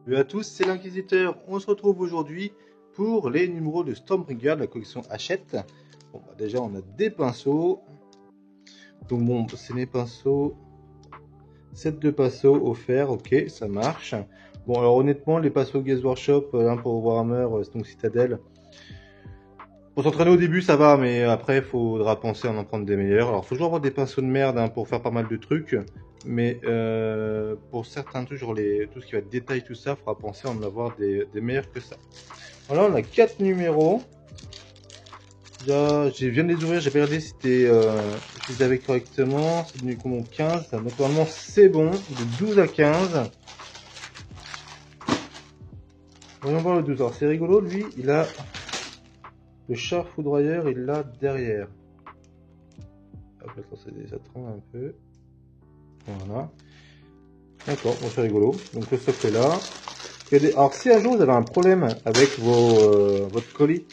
Salut à tous, c'est l'Inquisiteur. On se retrouve aujourd'hui pour les numéros de Stormbringer de la collection Hachette. Bon, bah déjà, on a des pinceaux. Donc, bon, c'est les pinceaux. Set de pinceaux offerts, ok, ça marche. Bon, alors honnêtement, les pinceaux Games Workshop, pour Warhammer, donc Citadel. Pour s'entraîner au début, ça va, mais après, il faudra penser à en prendre des meilleurs. Alors, il faut toujours avoir des pinceaux de merde pour faire pas mal de trucs. Mais pour certains trucs, genre tout ce qui va être détail, tout ça, il faudra penser à en avoir des meilleurs que ça. Voilà, on a 4 numéros. Déjà, je viens de les ouvrir, j'ai pas regardé si je les avais correctement. C'est devenu comment 15. Donc, normalement, c'est bon. De 12 à 15. Voyons voir le 12. Alors, c'est rigolo, lui, il a le char foudroyeur, il l'a derrière. Hop, attends, ça tremble un peu. Voilà. D'accord, bon, c'est rigolo. Donc, le stock est là. Alors, si un jour vous avez un problème avec votre colis,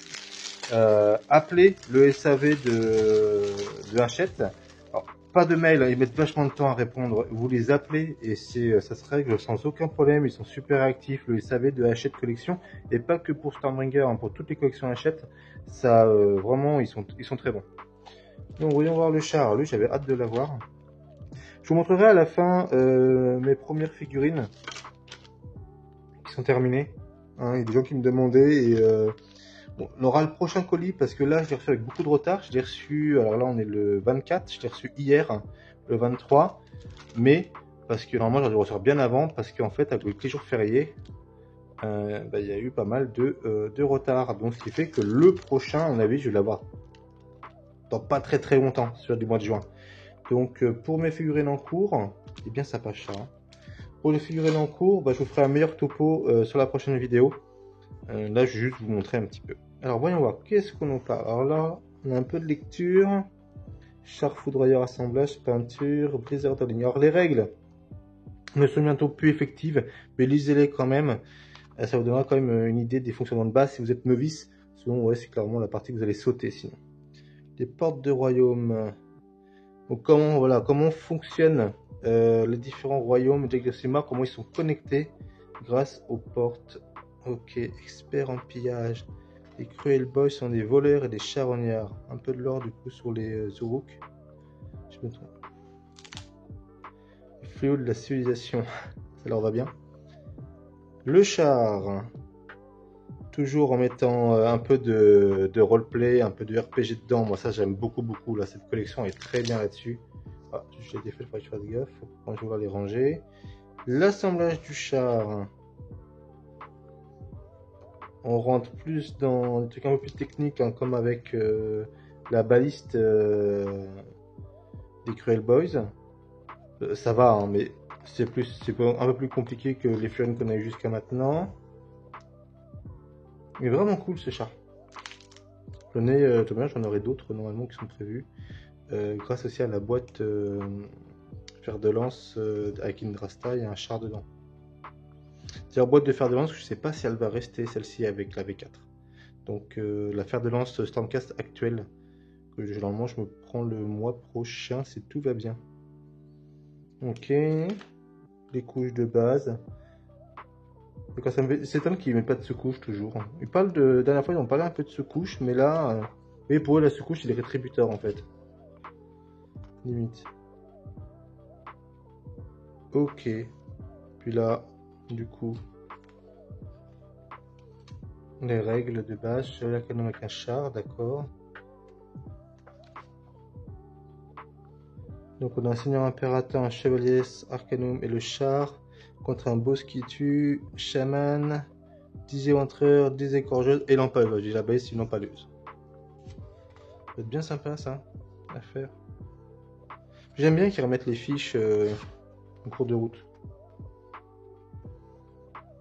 appelez le SAV de Hachette. Alors, pas de mail, ils mettent vachement de temps à répondre. Vous les appelez et ça se règle sans aucun problème. Ils sont super actifs, le SAV de Hachette Collection, et pas que pour Stormbringer, hein, pour toutes les collections Hachette. Ça, vraiment, ils sont très bons. Donc, voyons voir le char. Lui, j'avais hâte de l'avoir. Je vous montrerai à la fin mes premières figurines qui sont terminées. Hein, il y a des gens qui me demandaient et bon, on aura le prochain colis parce que là je l'ai reçu avec beaucoup de retard. Je l'ai reçu, alors là on est le 24, je l'ai reçu hier, le 23, mais parce que normalement j'aurais dû le recevoir bien avant parce qu'en fait avec les jours fériés, il y a eu pas mal de retard. Donc ce qui fait que le prochain, à mon avis, je vais l'avoir dans pas très longtemps, sur du mois de juin. Donc pour mes figurines en cours, eh bien ça passe ça. Hein. Pour les figurines en cours, je vous ferai un meilleur topo sur la prochaine vidéo. Là, je vais juste vous montrer un petit peu. Alors, voyons voir. Qu'est-ce qu'on en parle? Alors là, on a un peu de lecture. Char foudroyeur, assemblage, peinture, briseur de ligne. Alors, les règles ne sont bientôt plus effectives, mais lisez-les quand même. Ça vous donnera quand même une idée des fonctionnements de base si vous êtes novice. Sinon, ouais, c'est clairement la partie que vous allez sauter sinon. Les portes de royaume. Donc, comment fonctionnent les différents royaumes d'Exercima, comment ils sont connectés grâce aux portes. Ok, expert en pillage. Les Cruel Boys sont des voleurs et des charognards. Un peu de l'or du coup sur les Uruk. Je me trompe. Le fléau de la civilisation. Ça leur va bien. Le char. Toujours en mettant un peu de roleplay, un peu de RPG dedans. Moi ça j'aime beaucoup. Là, cette collection est très bien là-dessus. Ah, je l'ai défait, il faut que je fasse gaffe. Quand je vais les ranger. L'assemblage du char. On rentre plus dans des trucs un peu plus techniques, hein, comme avec la baliste des Cruel Boys. Ça va, hein, mais c'est un peu plus compliqué que les figurines qu'on a eu jusqu'à maintenant. Mais vraiment cool ce char. J'en aurai d'autres normalement qui sont prévus. Grâce aussi à la boîte fer de lance avec Indrasta, il y a un char dedans. C'est la boîte de fer de lance, je ne sais pas si elle va rester celle-ci avec la V4. Donc la fer de lance Stormcast actuelle, que généralement je me prends le mois prochain si tout va bien. Ok, les couches de base. C'est un qui met pas de sous-couche toujours. Ils parlent la dernière fois ils ont parlé un peu de sous-couche, mais là, oui, pour eux la sous-couche c'est des rétributeurs en fait. Limite. Ok. Puis là, du coup, les règles de base, chevalier canon avec un char, d'accord. Donc on a un seigneur impérateur, un chevalier arcanum et le char contre un boss qui tue, chaman, 10 éventreurs, 10 écorgeuses et l'empaleuse. J'ai la base, c'est une empaleuse. Ça va être bien sympa ça à faire. J'aime bien qu'ils remettent les fiches en cours de route.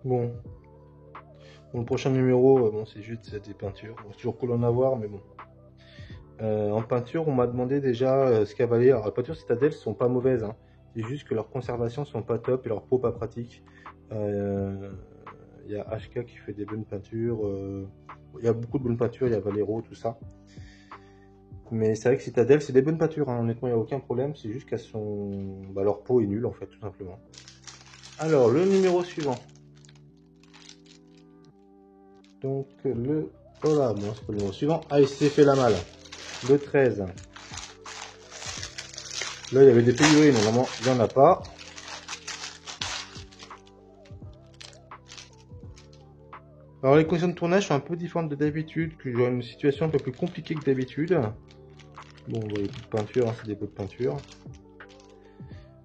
Bon, le prochain numéro, c'est juste des peintures. Bon, c'est toujours cool d'en avoir, mais bon. En peinture, on m'a demandé déjà ce cavalier. Alors, les peintures Citadel sont pas mauvaises, hein. C'est juste que leurs conservations sont pas top et leur peau pas pratique. Il y a HK qui fait des bonnes peintures. Il y a beaucoup de bonnes peintures, il y a Valero, tout ça. Mais c'est vrai que Citadel, c'est des bonnes peintures, hein. Honnêtement, il n'y a aucun problème. C'est juste qu'elles sont. Leur peau est nulle, en fait, tout simplement. Alors, le numéro suivant. Donc le... Oh là, bon, c'est pas le numéro suivant. Ah, il s'est fait la malle. Le 13. Là, il y avait des figurines, normalement, il n'y en a pas. Alors, les conditions de tournage sont un peu différentes de d'habitude, que j'ai une situation un peu plus compliquée que d'habitude. Bon, les petites peintures, hein, c'est des pots de peinture.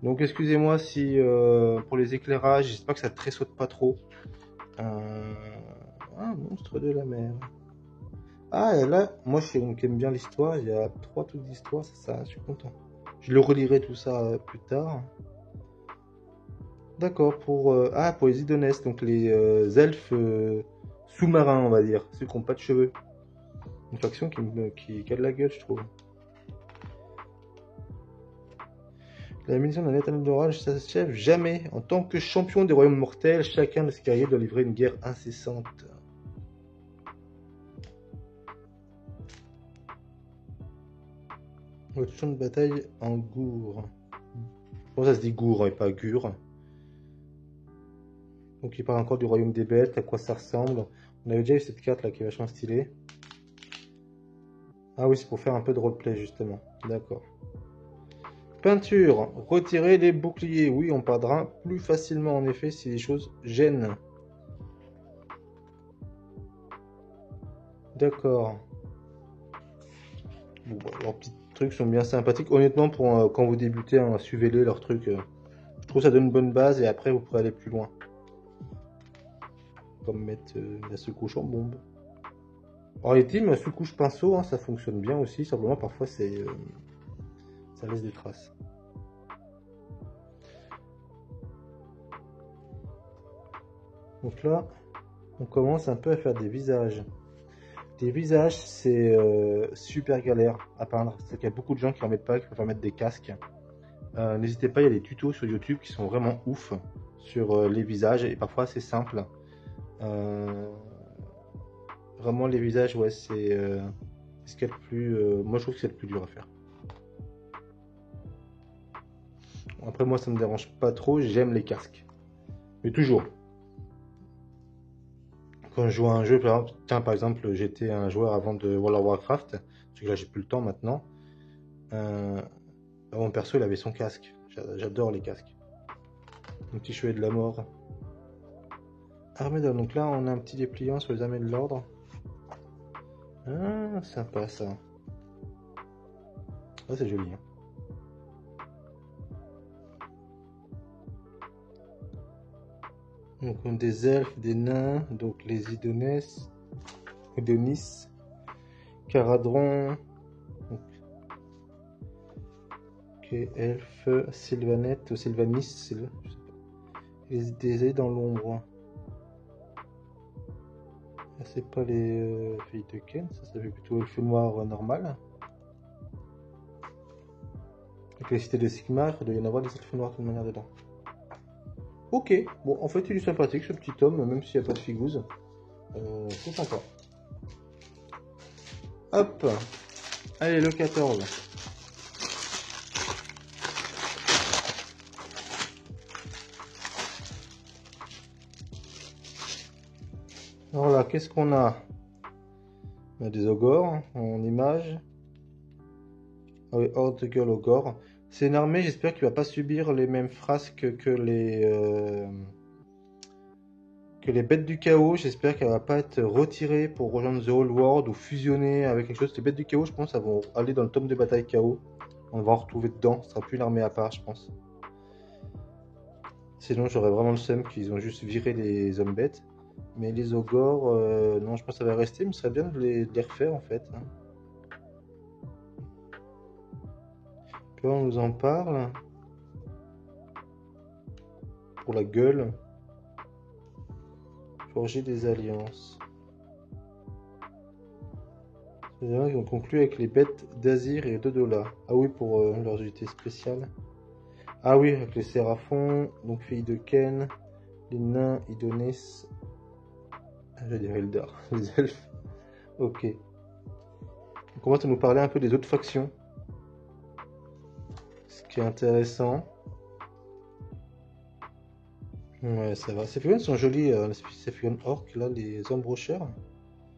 Donc, excusez-moi si, pour les éclairages, j'espère que ça tressaute pas trop. Un monstre de la mer. Ah, et là, moi, qui aime bien l'histoire, il y a 3 trucs d'histoire, ça, je suis content. Je le relirai tout ça plus tard. D'accord, pour les Idonès, donc les elfes sous-marins, on va dire, ceux qui n'ont pas de cheveux. Une faction qui a de la gueule, je trouve. La mission d'un éternel d'orage s'achève jamais. En tant que champion des royaumes mortels, chacun de ses guerriers doit livrer une guerre incessante. Le champ de bataille en Gour. Bon, ça se dit Gour et pas Gur. Donc il parle encore du royaume des bêtes, à quoi ça ressemble. On avait déjà eu cette carte là qui est vachement stylée. Ah oui, c'est pour faire un peu de roleplay justement. D'accord. Peinture. Retirer les boucliers. Oui, on perdra plus facilement en effet si les choses gênent. D'accord. Bon, bah, leurs petits trucs sont bien sympathiques. Honnêtement, pour quand vous débutez, hein, suivez-les, leurs trucs. Je trouve que ça donne une bonne base et après vous pourrez aller plus loin. Comme mettre la secouche en bombe. Alors les teams sous-couche pinceau, hein, ça fonctionne bien aussi. Simplement, parfois, ça laisse des traces. Donc là, on commence un peu à faire des visages. Des visages, c'est super galère à peindre. C'est qu'il y a beaucoup de gens qui en mettent pas, qui préfèrent mettre des casques. N'hésitez pas, il y a des tutos sur YouTube qui sont vraiment ouf sur les visages et parfois c'est simple. Vraiment les visages, ouais, c'est ce qu'il y a le plus. Moi je trouve que c'est le plus dur à faire. Après moi ça me dérange pas trop, j'aime les casques. Mais toujours. Quand je joue à un jeu, par exemple, j'étais un joueur avant de World of Warcraft, parce que là j'ai plus le temps maintenant. Mon perso il avait son casque. J'adore les casques. Un petit chevalier de la mort. Armée d'hommes. Donc là on a un petit dépliant sur les armées de l'ordre. Ah, sympa ça. Ah, c'est joli. Hein. Donc on a des elfes, des nains, donc les Idonès, Idonis, Caradron, ok, elfes, Sylvanette ou Sylvanis, des dans l'ombre. C'est pas les filles de Ken, ça fait plutôt elfe noir normal. Avec les cités de Sigmar, il doit y en avoir des elfes noirs de toute manière dedans. Ok, bon en fait il est sympathique ce petit homme, même s'il n'y a pas de figouze. C'est sympa. Hop, allez le 14. Alors là, qu'est-ce qu'on a? On a des ogres en image. Ah oui, Horde Girl Ogre. C'est une armée, j'espère qu'il va pas subir les mêmes frasques que les bêtes du chaos. J'espère qu'elle va pas être retirée pour rejoindre The Old World ou fusionner avec quelque chose. Les bêtes du chaos, je pense, elles vont aller dans le tome de bataille chaos. On va en retrouver dedans. Ce sera plus une armée à part, je pense. Sinon, j'aurais vraiment le seum qu'ils ont juste viré les hommes bêtes. Mais les ogres, non, je pense que ça va rester, mais ce serait bien de les refaire en fait. Hein. Puis on nous en parle. Pour la gueule. Forger des alliances. Les alliances qui ont conclu avec les bêtes d'Azir et d'Odola. Ah oui, pour leurs unités spéciales. Ah oui, avec les séraphons, donc filles de Ken, les nains, Idonès. Je vais dire Eldar, les elfes. Ok. On commence à nous parler un peu des autres factions. Ce qui est intéressant. Ouais, ça va. Ces figurines sont jolies, ces figurines orques, là, les embrocheurs.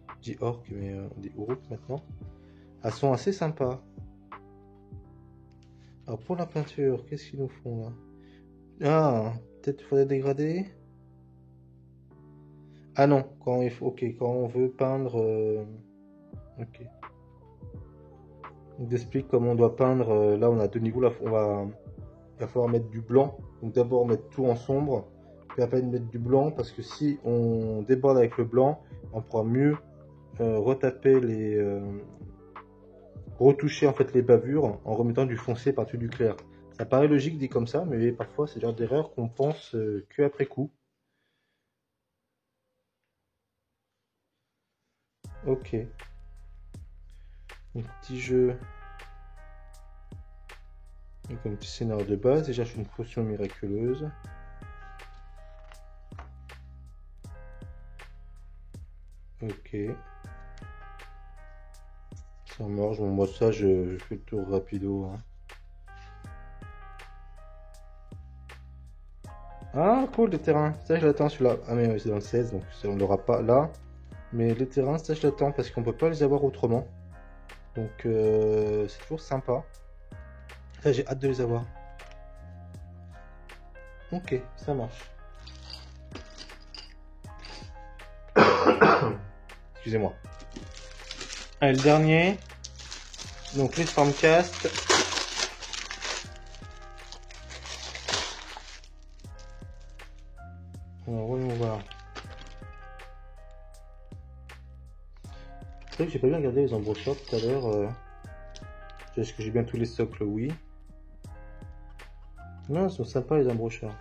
Je dis orques, mais on dit Uruk maintenant. Elles sont assez sympas. Alors pour la peinture, qu'est-ce qu'ils nous font là? Ah, peut-être il faudrait dégrader. Ah non, quand il faut, ok, quand on veut peindre, ok. Il explique comment on doit peindre. Là, on a deux niveaux. Là, il va falloir mettre du blanc. Donc d'abord mettre tout en sombre, puis après mettre du blanc parce que si on déborde avec le blanc, on pourra mieux retaper retoucher en fait les bavures en remettant du foncé par-dessus du clair. Ça paraît logique dit comme ça, mais parfois c'est le genre d'erreur qu'on pense que après coup. Ok. Un petit jeu. Donc un petit scénario de base. Déjà, je fais une potion miraculeuse. Ok. Ça marche. Bon, moi, ça, je fais le tour rapido. Hein. Ah, cool, les terrains. Ça, je l'attends celui-là. Ah, mais c'est dans le 16, donc ça, on l'aura pas là. Mais les terrains, ça, je l'attends parce qu'on peut pas les avoir autrement. Donc, c'est toujours sympa. Ça, j'ai hâte de les avoir. Ok, ça marche. Excusez-moi. Allez, le dernier. Donc, les Stormcast. Alors, voyons voir. C'est vrai que j'ai pas bien regardé les embrochures tout à l'heure. Est-ce que j'ai bien tous les socles? Oui. Non, ils sont sympas les embrochures.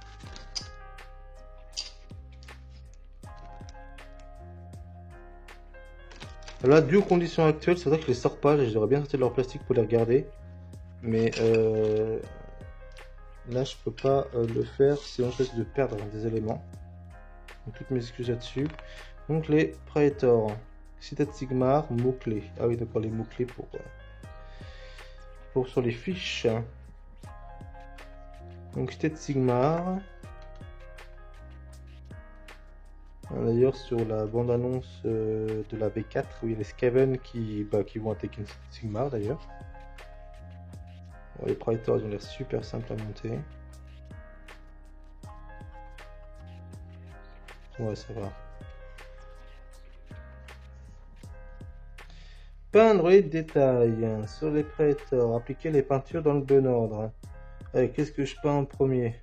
Là, dû aux conditions actuelles, c'est vrai que je les sors pas. J'aurais bien sorti de leur plastique pour les regarder. Mais là, je peux pas le faire si on risque de perdre des éléments. Donc, toutes mes excuses là-dessus. Donc, les Praetors. Cité de Sigmar, mots-clés. Ah oui, d'accord, les mots-clés pour sur les fiches. Donc, Cité de Sigmar. D'ailleurs, sur la bande-annonce de la V4, où il y a les Skaven qui vont attaquer une Cité de Sigmar d'ailleurs. Bon, les Praetors, ils ont l'air super simples à monter. Ouais, ça va. Peindre les détails sur les Praetors. Appliquer les peintures dans le bon ordre. Allez, qu'est-ce que je peins en premier?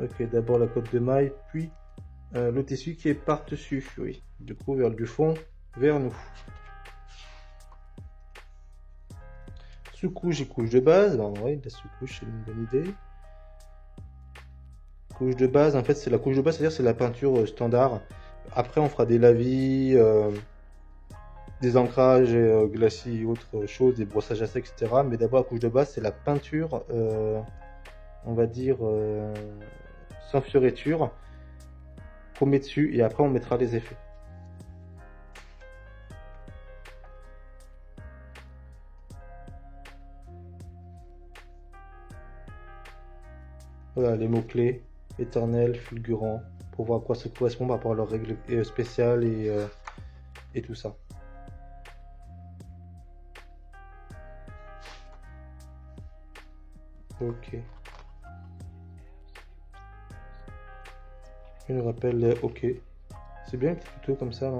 Ok, d'abord la cotte de maille, puis le tissu qui est par-dessus. Oui, du coup, vers du fond, vers nous. Sous-couche et couche de base. Ben, ouais, la sous-couche, c'est une bonne idée. Couche de base, en fait, c'est la couche de base, c'est-à-dire c'est la peinture standard. Après, on fera des lavis, des ancrages glacis et autres choses, des brossages à sec, etc. Mais d'abord, la couche de base, c'est la peinture, on va dire, sans fioriture, qu'on met dessus et après, on mettra les effets. Voilà les mots-clés, éternel, fulgurant, pour voir à quoi ça correspond par rapport à leurs règles spéciales et tout ça. Ok. Il nous rappelle, ok. C'est bien le petit tuto comme ça, là.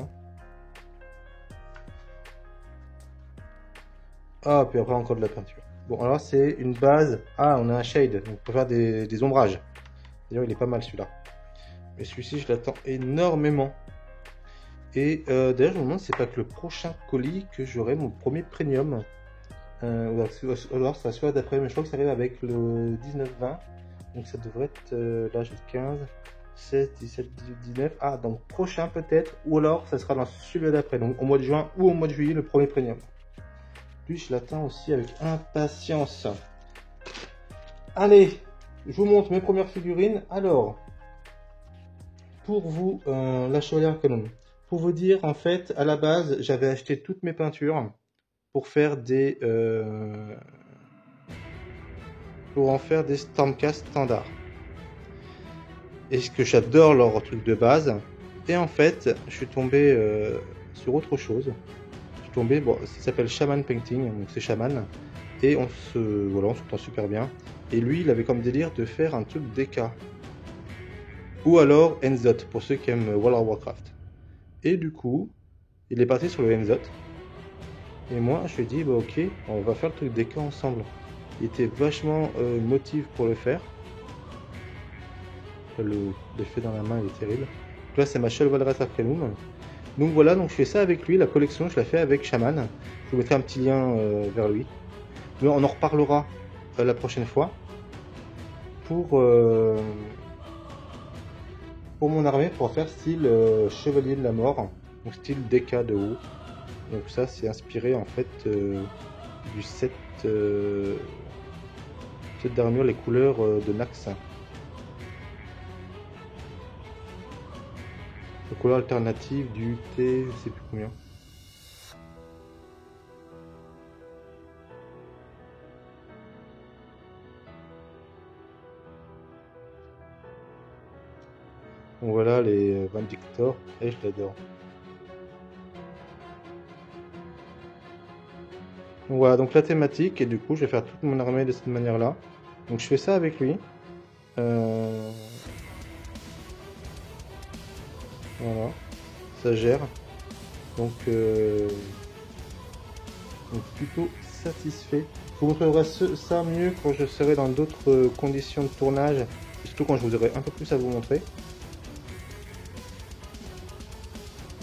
Ah, puis après encore de la peinture. Bon, alors c'est une base. Ah, on a un shade, donc pour faire des ombrages. D'ailleurs, il est pas mal celui-là. Mais celui-ci, je l'attends énormément. Et d'ailleurs, je me demande si c'est pas que le prochain colis que j'aurai mon premier premium. Alors, ça soit d'après, mais je crois que ça arrive avec le 19-20. Donc ça devrait être là, j'ai le 15, 16, 17, 18, 19. Ah, donc prochain peut-être. Ou alors, ça sera dans celui d'après. Donc au mois de juin ou au mois de juillet, le premier premium. Lui, je l'attends aussi avec impatience. Allez, je vous montre mes premières figurines. Alors, pour vous, la Chevalier Arcanum. Pour vous dire, en fait, à la base, j'avais acheté toutes mes peintures pour faire pour en faire des Stormcast standards. et que j'adore leur truc de base. Et en fait, je suis tombé sur autre chose. Je suis tombé, bon, ça s'appelle Shaman Painting, donc c'est Shaman. Et on s'entend super bien. Et lui, il avait comme délire de faire un truc DK. Ou alors Enzot, pour ceux qui aiment World of Warcraft. Et du coup, il est parti sur le Enzot. Et moi, je lui ai dit, bah ok, on va faire le truc DK ensemble. Il était vachement motivé pour le faire. L'effet dans la main, il est terrible. Donc là, c'est ma Chevaleret Arcanum. Donc voilà, donc je fais ça avec lui. La collection, je la fais avec Shaman. Je vous mettrai un petit lien vers lui. Mais on en reparlera la prochaine fois. Pour mon armée, pour faire style Chevalier de la Mort. Donc style DK de haut. Donc ça, c'est inspiré en fait du set d'armure, les couleurs de Nax. La couleur alternative du T, je sais plus combien. Donc voilà les Vindictor, et je l'adore. Donc voilà, donc la thématique, et du coup je vais faire toute mon armée de cette manière là. Donc je fais ça avec lui. Voilà, ça gère. Donc plutôt satisfait. Je vous montrerai ça mieux quand je serai dans d'autres conditions de tournage, et surtout quand je vous aurai un peu plus à vous montrer.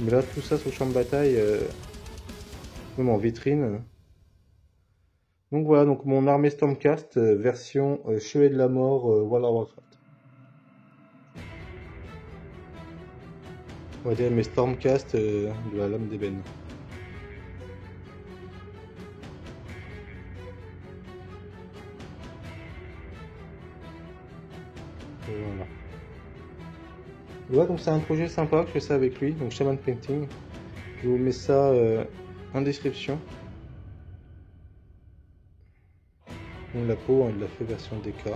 Mais là, tout ça sur le champ de bataille, même en vitrine. Donc voilà, donc mon armée Stormcast version Chevalier de la Mort World of Warcraft. On va dire mes Stormcast de la lame d'ébène. Voilà. Voilà, donc c'est un projet sympa que je fais ça avec lui, donc Shaman Painting. Je vous mets ça en description. Donc la peau, il l'a fait version DK.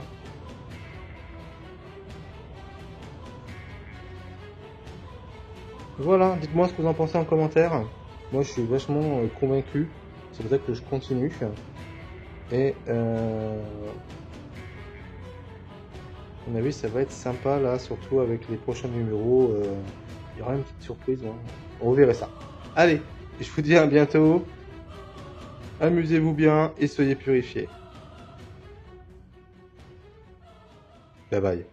Voilà, dites-moi ce que vous en pensez en commentaire. Moi je suis vachement convaincu, c'est pour ça que je continue. Et à mon avis ça va être sympa là, surtout avec les prochains numéros. Il y aura une petite surprise, hein. On verra ça. Allez, je vous dis à bientôt. Amusez-vous bien et soyez purifiés. Bye bye.